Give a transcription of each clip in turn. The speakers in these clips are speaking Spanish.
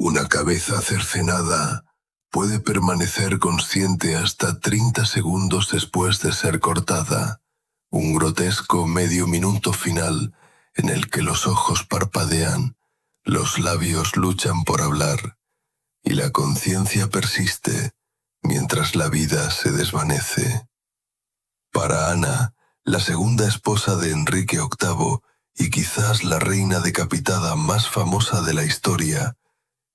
Una cabeza cercenada puede permanecer consciente hasta 30 segundos después de ser cortada. Un grotesco medio minuto final en el que los ojos parpadean, los labios luchan por hablar y la conciencia persiste mientras la vida se desvanece. Para Ana, la segunda esposa de Enrique VIII y quizás la reina decapitada más famosa de la historia,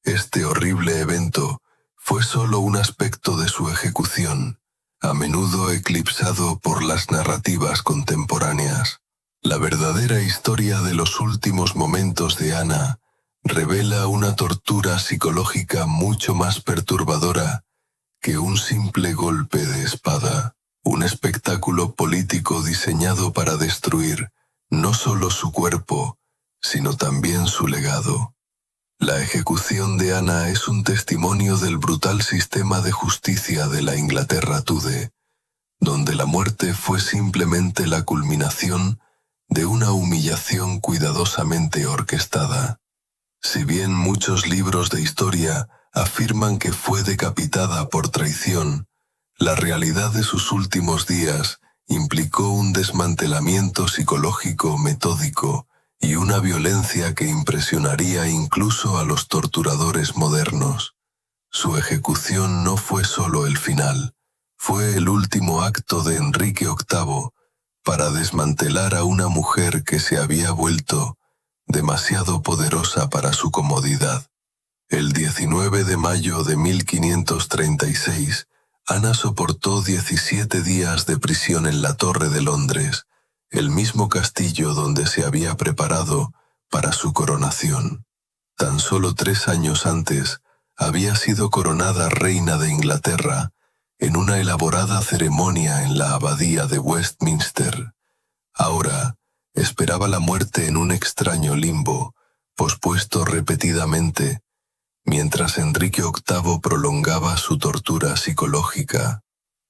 este horrible evento fue solo un aspecto de su ejecución, a menudo eclipsado por las narrativas contemporáneas. La verdadera historia de los últimos momentos de Ana revela una tortura psicológica mucho más perturbadora que un simple golpe de espada, un espectáculo político diseñado para destruir no solo su cuerpo, sino también su legado. La ejecución de Ana es un testimonio del brutal sistema de justicia de la Inglaterra Tudor, donde la muerte fue simplemente la culminación de una humillación cuidadosamente orquestada. Si bien muchos libros de historia afirman que fue decapitada por traición, la realidad de sus últimos días implicó un desmantelamiento psicológico metódico y una violencia que impresionaría incluso a los torturadores modernos. Su ejecución no fue solo el final, fue el último acto de Enrique VIII para desmantelar a una mujer que se había vuelto demasiado poderosa para su comodidad. El 19 de mayo de 1536, Ana soportó 17 días de prisión en la Torre de Londres, el mismo castillo donde se había preparado para su coronación. Tan solo 3 años antes, había sido coronada reina de Inglaterra en una elaborada ceremonia en la abadía de Westminster. Ahora, esperaba la muerte en un extraño limbo, pospuesto repetidamente, mientras Enrique VIII prolongaba su tortura psicológica.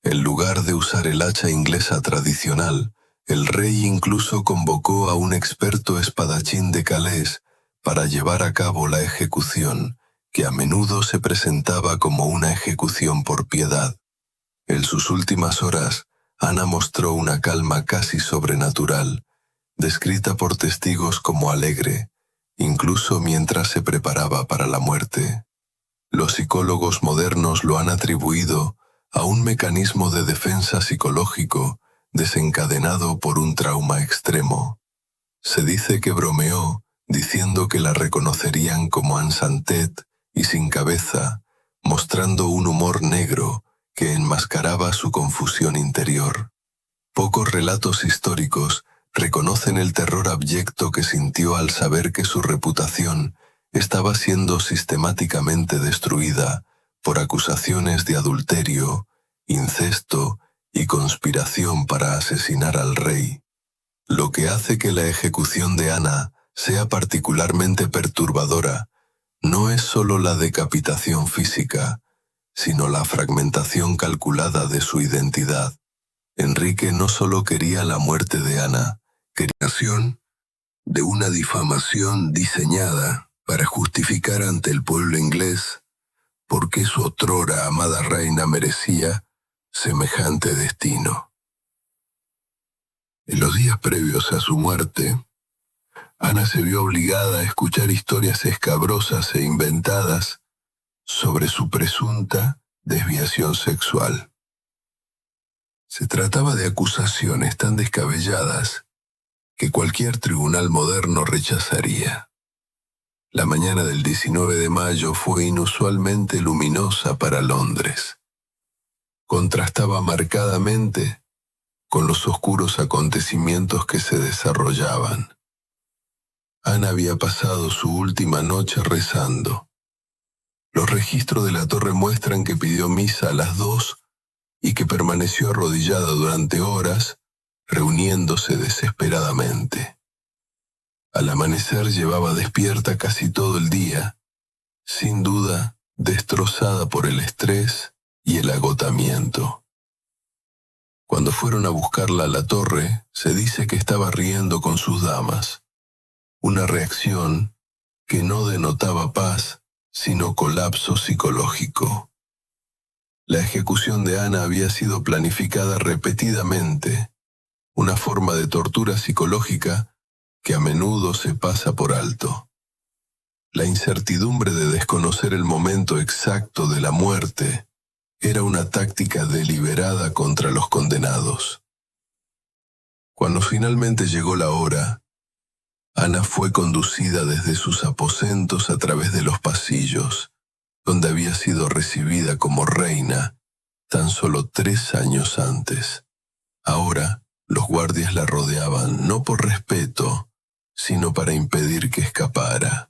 En lugar de usar el hacha inglesa tradicional, el rey incluso convocó a un experto espadachín de Calais para llevar a cabo la ejecución, que a menudo se presentaba como una ejecución por piedad. En sus últimas horas, Ana mostró una calma casi sobrenatural, descrita por testigos como alegre, incluso mientras se preparaba para la muerte. Los psicólogos modernos lo han atribuido a un mecanismo de defensa psicológico desencadenado por un trauma extremo. Se dice que bromeó diciendo que la reconocerían como ensantet y sin cabeza, mostrando un humor negro que enmascaraba su confusión interior. Pocos relatos históricos reconocen el terror abyecto que sintió al saber que su reputación estaba siendo sistemáticamente destruida por acusaciones de adulterio, incesto y conspiración para asesinar al rey. Lo que hace que la ejecución de Ana sea particularmente perturbadora no es solo la decapitación física, sino la fragmentación calculada de su identidad. Enrique no solo quería la muerte de Ana, quería de una difamación diseñada para justificar ante el pueblo inglés por qué su otrora amada reina merecía semejante destino. En los días previos a su muerte, Ana se vio obligada a escuchar historias escabrosas e inventadas sobre su presunta desviación sexual. Se trataba de acusaciones tan descabelladas que cualquier tribunal moderno rechazaría. La mañana del 19 de mayo fue inusualmente luminosa para Londres. Contrastaba marcadamente con los oscuros acontecimientos que se desarrollaban. Ana había pasado su última noche rezando. Los registros de la torre muestran que pidió misa a las 2 y que permaneció arrodillada durante horas, reuniéndose desesperadamente. Al amanecer llevaba despierta casi todo el día, sin duda destrozada por el estrés y el agotamiento. Cuando fueron a buscarla a la torre, se dice que estaba riendo con sus damas, una reacción que no denotaba paz, sino colapso psicológico. La ejecución de Ana había sido planificada repetidamente, una forma de tortura psicológica que a menudo se pasa por alto. La incertidumbre de desconocer el momento exacto de la muerte era una táctica deliberada contra los condenados. Cuando finalmente llegó la hora, Ana fue conducida desde sus aposentos a través de los pasillos, donde había sido recibida como reina tan solo 3 años antes. Ahora, los guardias la rodeaban no por respeto, sino para impedir que escapara.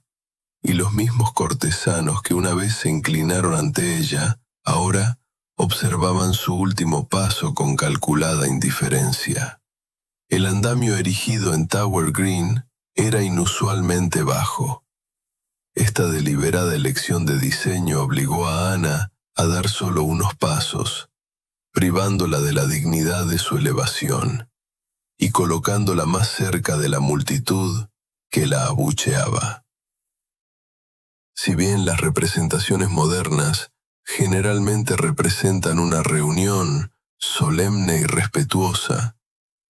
Y los mismos cortesanos que una vez se inclinaron ante ella, ahora observaban su último paso con calculada indiferencia. El andamio erigido en Tower Green era inusualmente bajo. Esta deliberada elección de diseño obligó a Ana a dar solo unos pasos, privándola de la dignidad de su elevación y colocándola más cerca de la multitud que la abucheaba. Si bien las representaciones modernas generalmente representan una reunión solemne y respetuosa,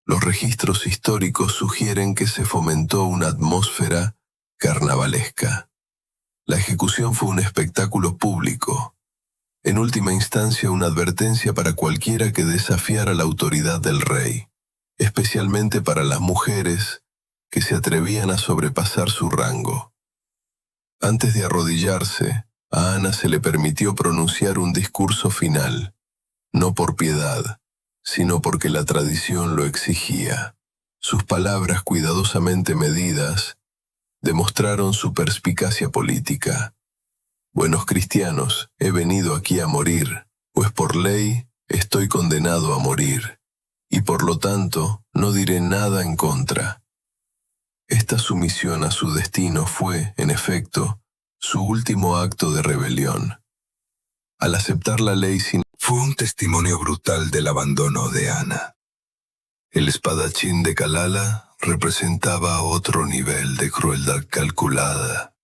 los registros históricos sugieren que se fomentó una atmósfera carnavalesca. La ejecución fue un espectáculo público, en última instancia una advertencia para cualquiera que desafiara la autoridad del rey, especialmente para las mujeres que se atrevían a sobrepasar su rango. Antes de arrodillarse, a Ana se le permitió pronunciar un discurso final, no por piedad, sino porque la tradición lo exigía. Sus palabras cuidadosamente medidas demostraron su perspicacia política. Buenos cristianos, he venido aquí a morir, pues por ley estoy condenado a morir, y por lo tanto no diré nada en contra. Esta sumisión a su destino fue, en efecto, su último acto de rebelión. Al aceptar la ley fue un testimonio brutal del abandono de Ana. El espadachín de Kalala representaba otro nivel de crueldad calculada.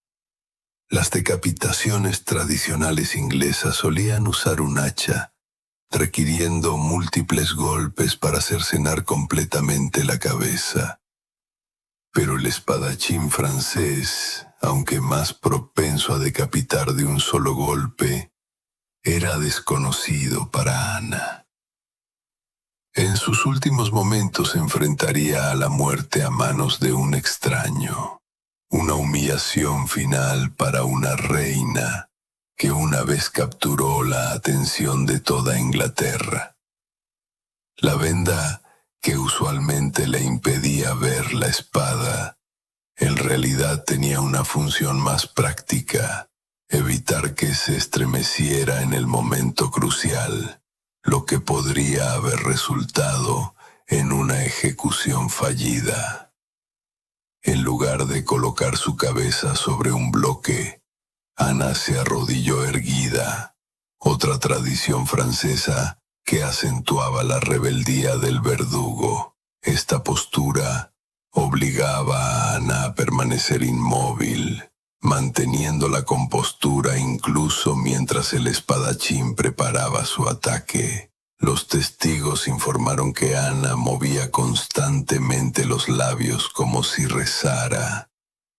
Las decapitaciones tradicionales inglesas solían usar un hacha, requiriendo múltiples golpes para cercenar completamente la cabeza. Pero el espadachín francés, aunque más propenso a decapitar de un solo golpe, era desconocido para Ana. En sus últimos momentos enfrentaría a la muerte a manos de un extraño, una humillación final para una reina que una vez capturó la atención de toda Inglaterra. La venda que usualmente le impedía ver la espada, en realidad tenía una función más práctica: evitar que se estremeciera en el momento crucial, lo que podría haber resultado en una ejecución fallida. En lugar de colocar su cabeza sobre un bloque, Ana se arrodilló erguida, otra tradición francesa que acentuaba la rebeldía del verdugo. Esta postura obligaba a Ana a permanecer inmóvil, manteniendo la compostura incluso mientras el espadachín preparaba su ataque. Los testigos informaron que Ana movía constantemente los labios como si rezara,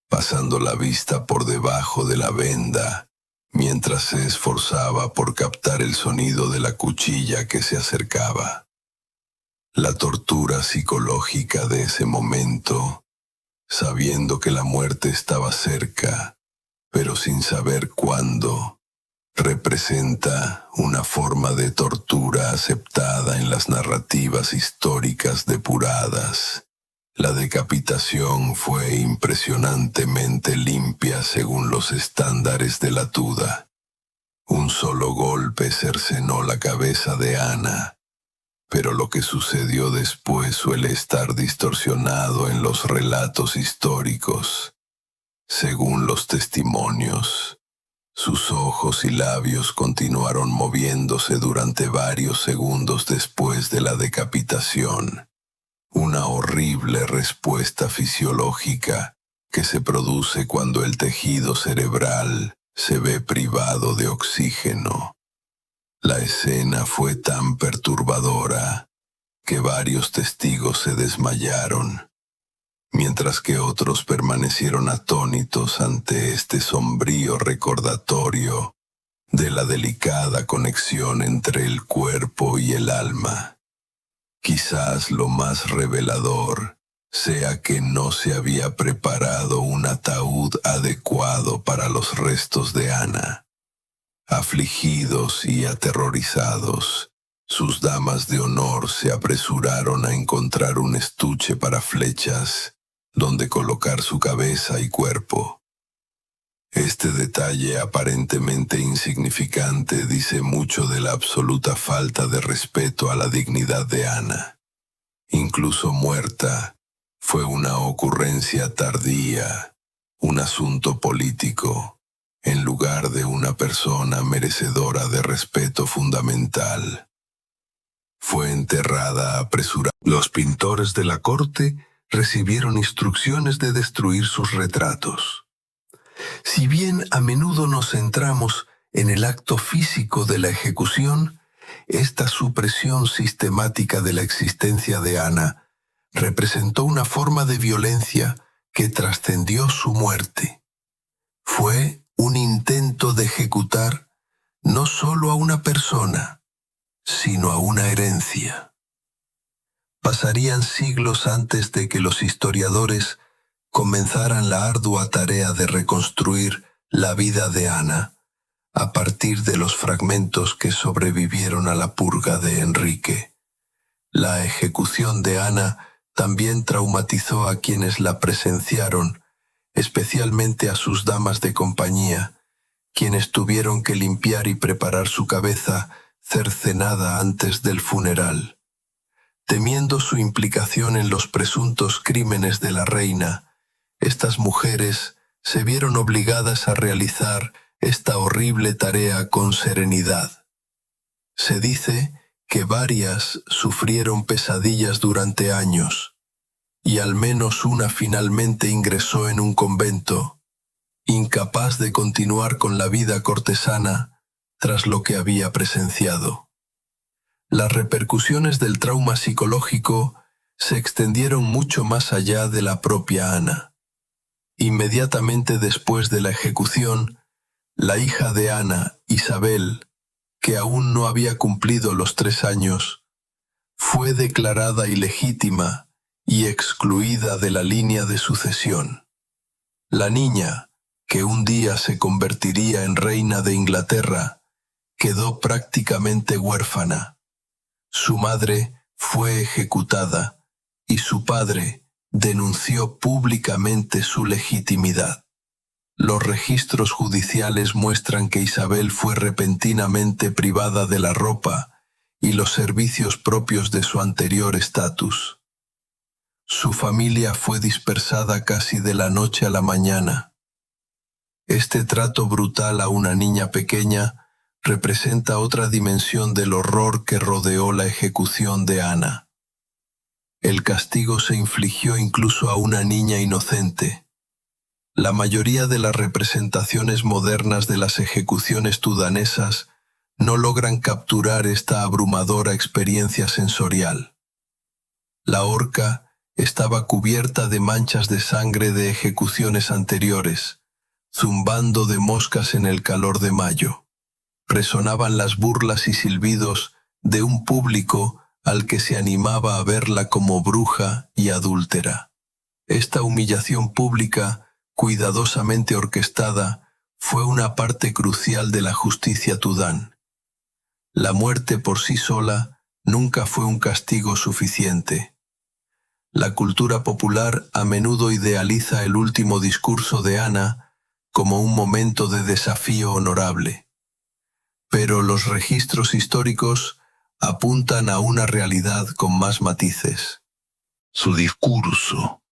pasando la vista por debajo de la venda, mientras se esforzaba por captar el sonido de la cuchilla que se acercaba. La tortura psicológica de ese momento, sabiendo que la muerte estaba cerca, pero sin saber cuándo, representa una forma de tortura aceptada en las narrativas históricas depuradas. La decapitación fue impresionantemente limpia según los estándares de la Tuda. Un solo golpe cercenó la cabeza de Ana, pero lo que sucedió después suele estar distorsionado en los relatos históricos. Según los testimonios, sus ojos y labios continuaron moviéndose durante varios segundos después de la decapitación. Una horrible respuesta fisiológica que se produce cuando el tejido cerebral se ve privado de oxígeno. La escena fue tan perturbadora que varios testigos se desmayaron, mientras que otros permanecieron atónitos ante este sombrío recordatorio de la delicada conexión entre el cuerpo y el alma. Quizás lo más revelador sea que no se había preparado un ataúd adecuado para los restos de Ana. Afligidos y aterrorizados, sus damas de honor se apresuraron a encontrar un estuche para flechas donde colocar su cabeza y cuerpo. Este detalle aparentemente insignificante dice mucho de la absoluta falta de respeto a la dignidad de Ana. Incluso muerta, fue una ocurrencia tardía, un asunto político, en lugar de una persona merecedora de respeto fundamental. Fue enterrada apresuradamente. Los pintores de la corte recibieron instrucciones de destruir sus retratos. Si bien a menudo nos centramos en el acto físico de la ejecución, esta supresión sistemática de la existencia de Ana representó una forma de violencia que trascendió su muerte. Fue un intento de ejecutar no solo a una persona, sino a una herencia. Pasarían siglos antes de que los historiadores comenzaran la ardua tarea de reconstruir la vida de Ana a partir de los fragmentos que sobrevivieron a la purga de Enrique. La ejecución de Ana también traumatizó a quienes la presenciaron, especialmente a sus damas de compañía, quienes tuvieron que limpiar y preparar su cabeza cercenada antes del funeral. Temiendo su implicación en los presuntos crímenes de la reina, estas mujeres se vieron obligadas a realizar esta horrible tarea con serenidad. Se dice que varias sufrieron pesadillas durante años, y al menos una finalmente ingresó en un convento, incapaz de continuar con la vida cortesana tras lo que había presenciado. Las repercusiones del trauma psicológico se extendieron mucho más allá de la propia Ana. Inmediatamente después de la ejecución, la hija de Ana, Isabel, que aún no había cumplido los 3 años, fue declarada ilegítima y excluida de la línea de sucesión. La niña, que un día se convertiría en reina de Inglaterra, quedó prácticamente huérfana. Su madre fue ejecutada y su padre denunció públicamente su legitimidad. Los registros judiciales muestran que Isabel fue repentinamente privada de la ropa y los servicios propios de su anterior estatus. Su familia fue dispersada casi de la noche a la mañana. Este trato brutal a una niña pequeña representa otra dimensión del horror que rodeó la ejecución de Ana. El castigo se infligió incluso a una niña inocente. La mayoría de las representaciones modernas de las ejecuciones tudanesas no logran capturar esta abrumadora experiencia sensorial. La horca estaba cubierta de manchas de sangre de ejecuciones anteriores, zumbando de moscas en el calor de mayo. Resonaban las burlas y silbidos de un público al que se animaba a verla como bruja y adúltera. Esta humillación pública, cuidadosamente orquestada, fue una parte crucial de la justicia tudán. La muerte por sí sola nunca fue un castigo suficiente. La cultura popular a menudo idealiza el último discurso de Ana como un momento de desafío honorable. Pero los registros históricos apuntan a una realidad con más matices. Su discurso,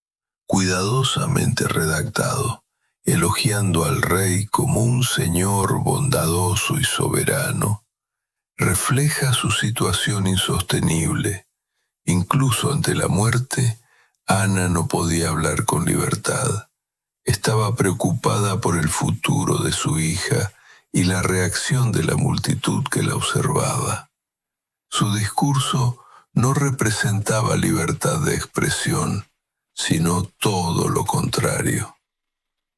cuidadosamente redactado, elogiando al rey como un señor bondadoso y soberano, refleja su situación insostenible. Incluso ante la muerte, Ana no podía hablar con libertad. Estaba preocupada por el futuro de su hija y la reacción de la multitud que la observaba. Su discurso no representaba libertad de expresión, sino todo lo contrario.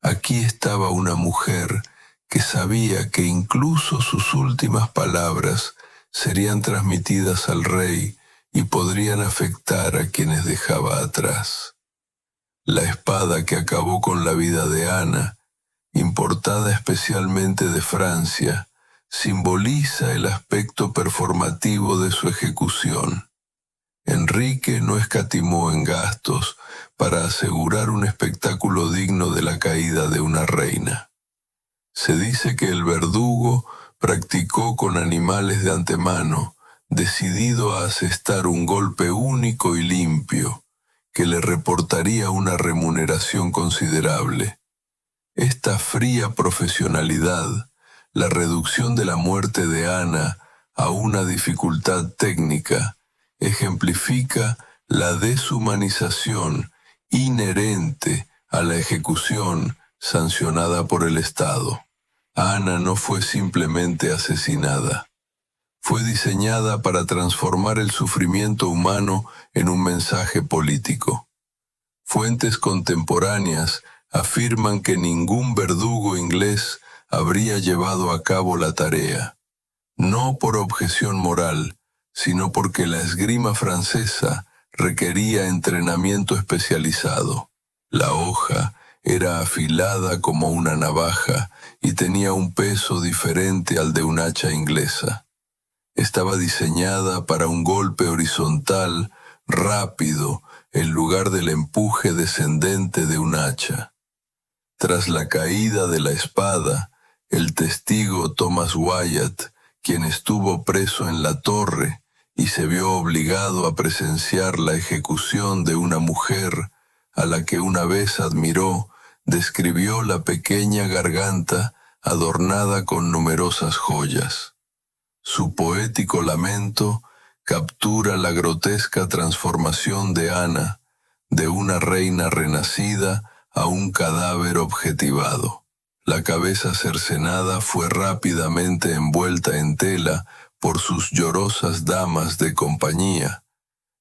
Aquí estaba una mujer que sabía que incluso sus últimas palabras serían transmitidas al rey y podrían afectar a quienes dejaba atrás. La espada que acabó con la vida de Ana, importada especialmente de Francia, simboliza el aspecto performativo de su ejecución. Enrique no escatimó en gastos para asegurar un espectáculo digno de la caída de una reina. Se dice que el verdugo practicó con animales de antemano, decidido a asestar un golpe único y limpio, que le reportaría una remuneración considerable. Esta fría profesionalidad, la reducción de la muerte de Ana a una dificultad técnica, ejemplifica la deshumanización inherente a la ejecución sancionada por el Estado. Ana no fue simplemente asesinada. Fue diseñada para transformar el sufrimiento humano en un mensaje político. Fuentes contemporáneas afirman que ningún verdugo inglés habría llevado a cabo la tarea, no por objeción moral, sino porque la esgrima francesa requería entrenamiento especializado. La hoja era afilada como una navaja y tenía un peso diferente al de un hacha inglesa. Estaba diseñada para un golpe horizontal, rápido, en lugar del empuje descendente de un hacha. Tras la caída de la espada, el testigo Thomas Wyatt, quien estuvo preso en la torre y se vio obligado a presenciar la ejecución de una mujer a la que una vez admiró, describió la pequeña garganta adornada con numerosas joyas. Su poético lamento captura la grotesca transformación de Ana, de una reina renacida a un cadáver objetivado. La cabeza cercenada fue rápidamente envuelta en tela por sus llorosas damas de compañía,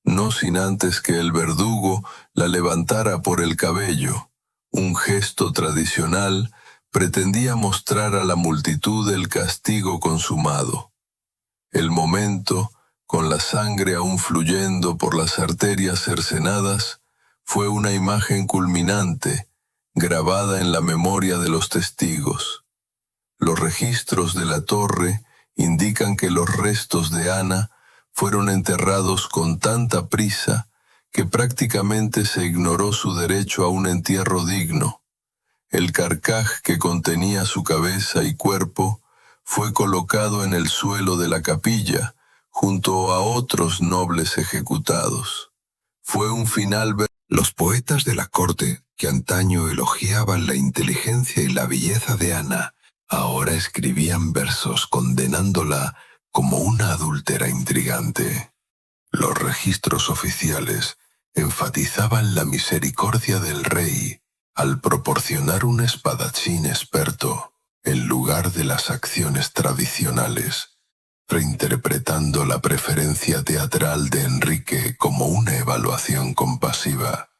no sin antes que el verdugo la levantara por el cabello. Un gesto tradicional pretendía mostrar a la multitud el castigo consumado. El momento, con la sangre aún fluyendo por las arterias cercenadas, fue una imagen culminante, grabada en la memoria de los testigos. Los registros de la torre indican que los restos de Ana fueron enterrados con tanta prisa que prácticamente se ignoró su derecho a un entierro digno. El carcaj que contenía su cabeza y cuerpo fue colocado en el suelo de la capilla, junto a otros nobles ejecutados. Fue un final. Los poetas de la corte, que antaño elogiaban la inteligencia y la belleza de Ana, ahora escribían versos condenándola como una adúltera intrigante. Los registros oficiales enfatizaban la misericordia del rey al proporcionar un espadachín experto en lugar de las acciones tradicionales, reinterpretando la preferencia teatral de Enrique como una evaluación compasiva.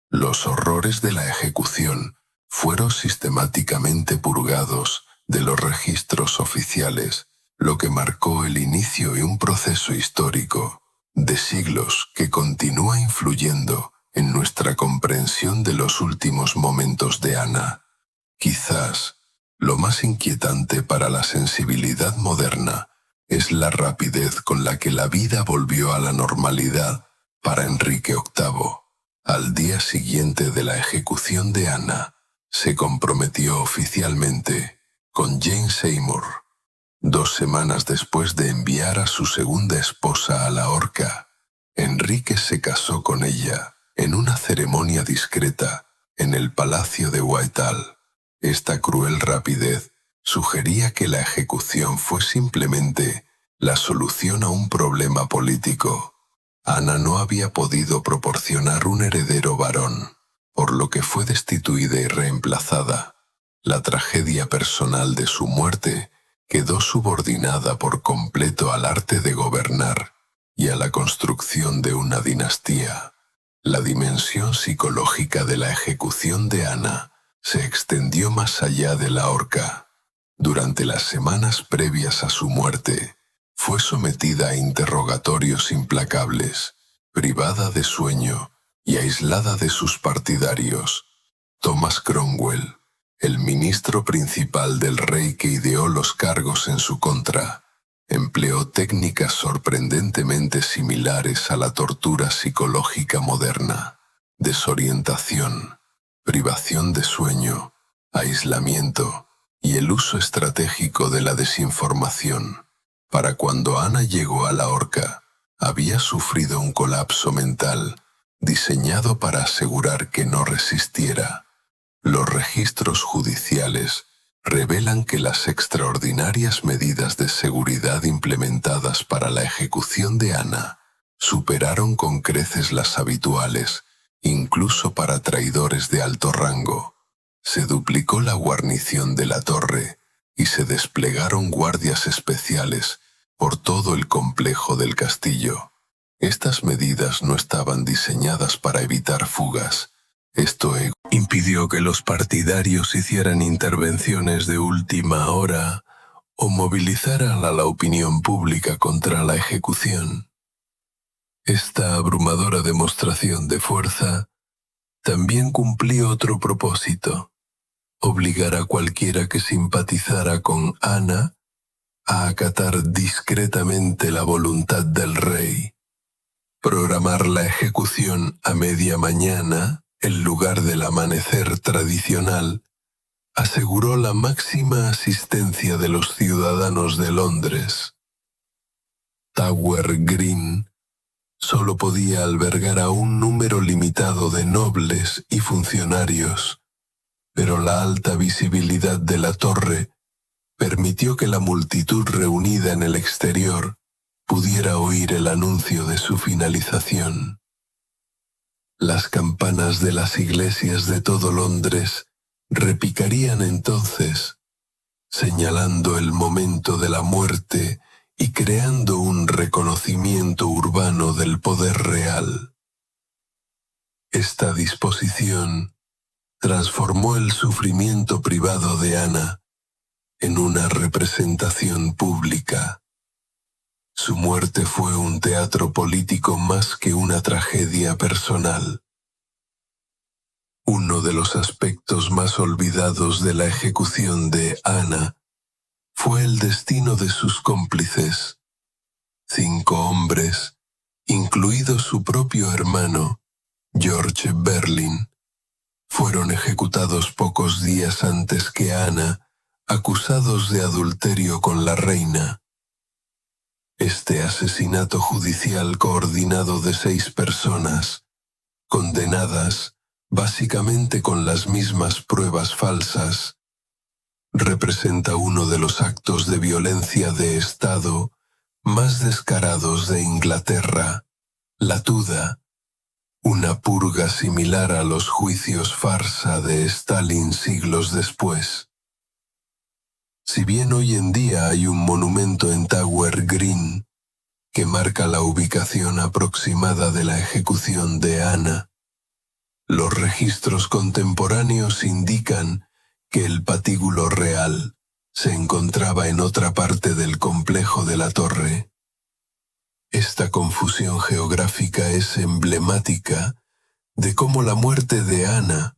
Los horrores de la ejecución fueron sistemáticamente purgados de los registros oficiales, lo que marcó el inicio de un proceso histórico de siglos que continúa influyendo en nuestra comprensión de los últimos momentos de Ana. Quizás lo más inquietante para la sensibilidad moderna es la rapidez con la que la vida volvió a la normalidad para Enrique VIII. Al día siguiente de la ejecución de Ana, se comprometió oficialmente con Jane Seymour, 2 semanas después de enviar a su segunda esposa a la horca. Enrique se casó con ella en una ceremonia discreta en el Palacio de Whitehall. Esta cruel rapidez sugería que la ejecución fue simplemente la solución a un problema político. Ana no había podido proporcionar un heredero varón. por lo que fue destituida y reemplazada. La tragedia personal de su muerte quedó subordinada por completo al arte de gobernar y a la construcción de una dinastía. La dimensión psicológica de la ejecución de Ana se extendió más allá de la horca. Durante las semanas previas a su muerte, fue sometida a interrogatorios implacables, privada de sueño y aislada de sus partidarios. Thomas Cromwell, el ministro principal del rey que ideó los cargos en su contra, empleó técnicas sorprendentemente similares a la tortura psicológica moderna: desorientación, privación de sueño, aislamiento y el uso estratégico de la desinformación. Para cuando Ana llegó a la horca, había sufrido un colapso mental diseñado para asegurar que no resistiera. Los registros judiciales revelan que las extraordinarias medidas de seguridad implementadas para la ejecución de Ana superaron con creces las habituales, incluso para traidores de alto rango. Se duplicó la guarnición de la torre y se desplegaron guardias especiales por todo el complejo del castillo. Estas medidas no estaban diseñadas para evitar fugas. Esto impidió que los partidarios hicieran intervenciones de última hora o movilizaran a la opinión pública contra la ejecución. Esta abrumadora demostración de fuerza también cumplió otro propósito: obligar a cualquiera que simpatizara con Ana a acatar discretamente la voluntad del rey. Programar la ejecución a media mañana, en lugar del amanecer tradicional, aseguró la máxima asistencia de los ciudadanos de Londres. Tower Green solo podía albergar a un número limitado de nobles y funcionarios, pero la alta visibilidad de la torre permitió que la multitud reunida en el exterior pudiera oír el anuncio de su finalización. Las campanas de las iglesias de todo Londres repicarían entonces, señalando el momento de la muerte y creando un reconocimiento urbano del poder real. Esta disposición transformó el sufrimiento privado de Ana en una representación pública. Su muerte fue un teatro político más que una tragedia personal. Uno de los aspectos más olvidados de la ejecución de Ana fue el destino de sus cómplices. 5 hombres, incluido su propio hermano, George Berlin, fueron ejecutados pocos días antes que Ana, acusados de adulterio con la reina. Este asesinato judicial coordinado de 6 personas, condenadas básicamente con las mismas pruebas falsas, representa uno de los actos de violencia de Estado más descarados de Inglaterra. La Tuda, una purga similar a los juicios farsa de Stalin siglos después. Si bien hoy en día hay un monumento en Tower Green que marca la ubicación aproximada de la ejecución de Ana, los registros contemporáneos indican que el patíbulo real se encontraba en otra parte del complejo de la torre. Esta confusión geográfica es emblemática de cómo la muerte de Ana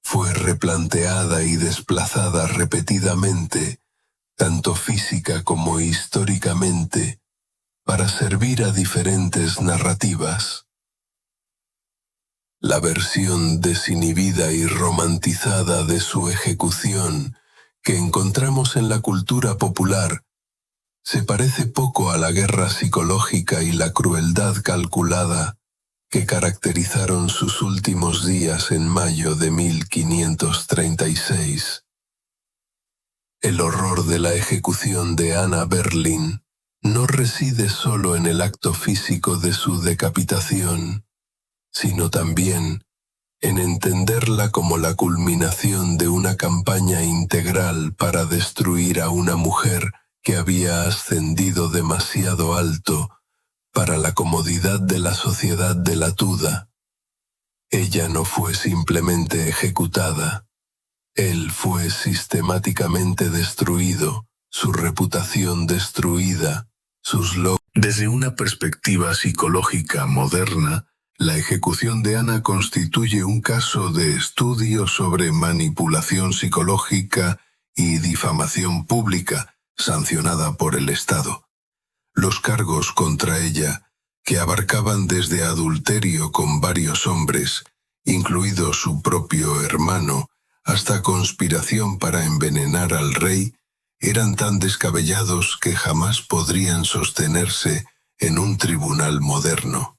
fue replanteada y desplazada repetidamente, tanto física como históricamente, para servir a diferentes narrativas. La versión desinhibida y romantizada de su ejecución que encontramos en la cultura popular se parece poco a la guerra psicológica y la crueldad calculada que caracterizaron sus últimos días en mayo de 1536. El horror de la ejecución de Ana Berlin no reside solo en el acto físico de su decapitación, sino también en entenderla como la culminación de una campaña integral para destruir a una mujer que había ascendido demasiado alto para la comodidad de la sociedad de la Tuda. Ella no fue simplemente ejecutada, él fue sistemáticamente destruido, su reputación destruida, sus logros. Desde una perspectiva psicológica moderna, la ejecución de Ana constituye un caso de estudio sobre manipulación psicológica y difamación pública sancionada por el Estado. Los cargos contra ella, que abarcaban desde adulterio con varios hombres, incluido su propio hermano, hasta conspiración para envenenar al rey, eran tan descabellados que jamás podrían sostenerse en un tribunal moderno.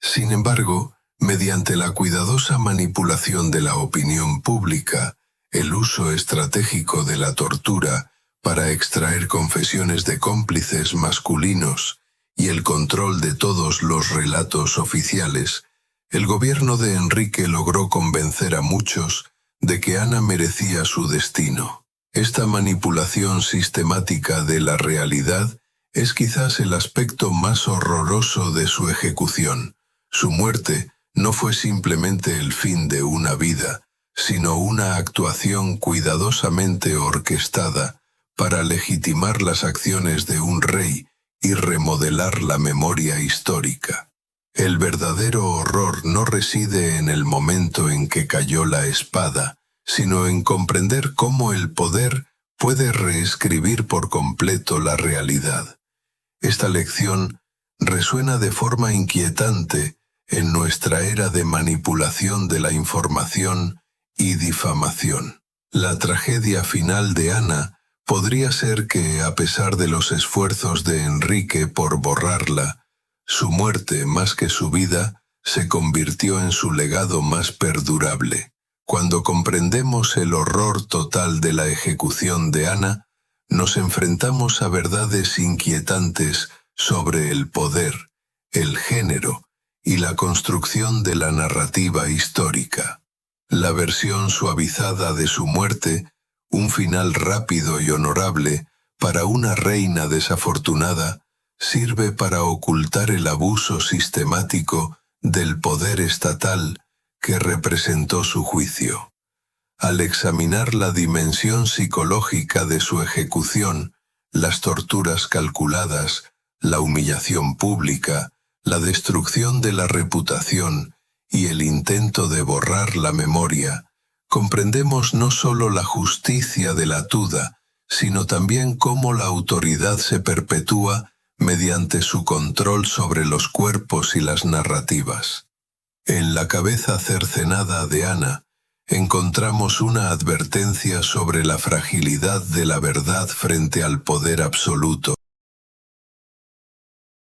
Sin embargo, mediante la cuidadosa manipulación de la opinión pública, el uso estratégico de la tortura para extraer confesiones de cómplices masculinos y el control de todos los relatos oficiales, el gobierno de Enrique logró convencer a muchos de que Ana merecía su destino. Esta manipulación sistemática de la realidad es quizás el aspecto más horroroso de su ejecución. Su muerte no fue simplemente el fin de una vida, sino una actuación cuidadosamente orquestada para legitimar las acciones de un rey y remodelar la memoria histórica. El verdadero horror no reside en el momento en que cayó la espada, sino en comprender cómo el poder puede reescribir por completo la realidad. Esta lección resuena de forma inquietante en nuestra era de manipulación de la información y difamación. La tragedia final de Ana podría ser que, a pesar de los esfuerzos de Enrique por borrarla, su muerte, más que su vida, se convirtió en su legado más perdurable. Cuando comprendemos el horror total de la ejecución de Ana, nos enfrentamos a verdades inquietantes sobre el poder, el género y la construcción de la narrativa histórica. La versión suavizada de su muerte, un final rápido y honorable para una reina desafortunada, sirve para ocultar el abuso sistemático del poder estatal que representó su juicio. Al examinar la dimensión psicológica de su ejecución, las torturas calculadas, la humillación pública, la destrucción de la reputación y el intento de borrar la memoria, comprendemos no solo la justicia de la Tuda, sino también cómo la autoridad se perpetúa mediante su control sobre los cuerpos y las narrativas. En la cabeza cercenada de Ana, encontramos una advertencia sobre la fragilidad de la verdad frente al poder absoluto.